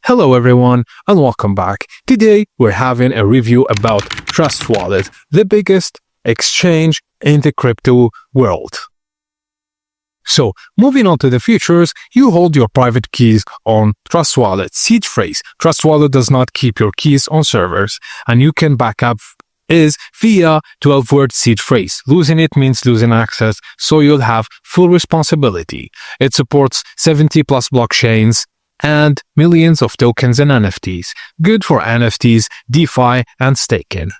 Hello everyone and welcome back. Today we're having a review about Trust Wallet, the biggest exchange in the crypto world. So, moving on to the features, you hold your private keys on Trust Wallet. Seed phrase: Trust Wallet does not keep your keys on servers, and you can backup is via 12-word seed phrase. Losing it means losing access, so you'll have full responsibility. It supports 70 plus blockchains and millions of tokens and NFTs. Good for NFTs, DeFi, and staking.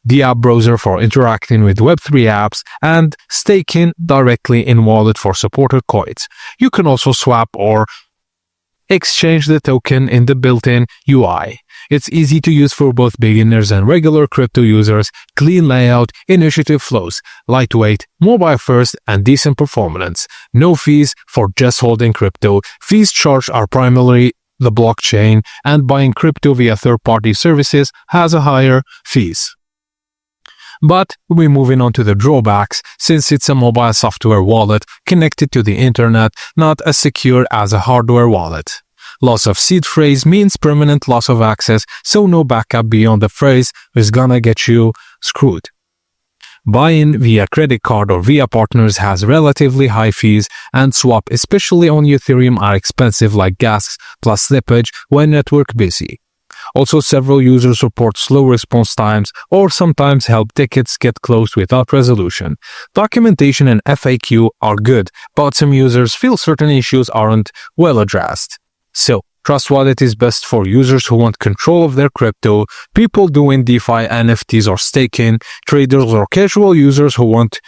DApp browser for interacting with Web3 apps, and staking directly in wallet for supported coins. You can also swap or exchange the token in the built-in UI. It's easy to use for both beginners and regular crypto users. Clean layout, initiative flows, lightweight, mobile first, and decent performance. No fees for just holding crypto. Fees charged are primarily the blockchain, and buying crypto via third-party services has a higher fees. But we're moving on to the drawbacks, since it's a mobile software wallet connected to the internet, not as secure as a hardware wallet. Loss of seed phrase means permanent loss of access, so no backup beyond the phrase is gonna get you screwed. Buy-in via credit card or via partners has relatively high fees, and swap, especially on Ethereum, are expensive like gas plus slippage when network busy. Also, several users report slow response times or sometimes help tickets get closed without resolution. Documentation and FAQ are good, but some users feel certain issues aren't well addressed. So, Trust Wallet is best for users who want control of their crypto, people doing DeFi, NFTs or staking, traders or casual users who want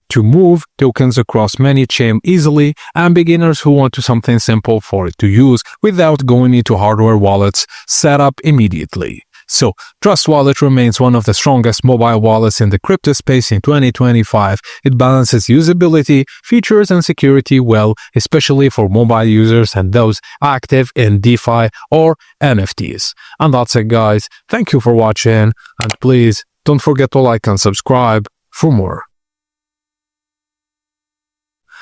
to move tokens across many chains easily, and beginners who want something simple for it to use without going into hardware wallets set up immediately. So, Trust Wallet remains one of the strongest mobile wallets in the crypto space in 2025. It balances usability, features, and security well, especially for mobile users and those active in DeFi or NFTs. And that's it, guys. Thank you for watching, and please don't forget to like and subscribe for more.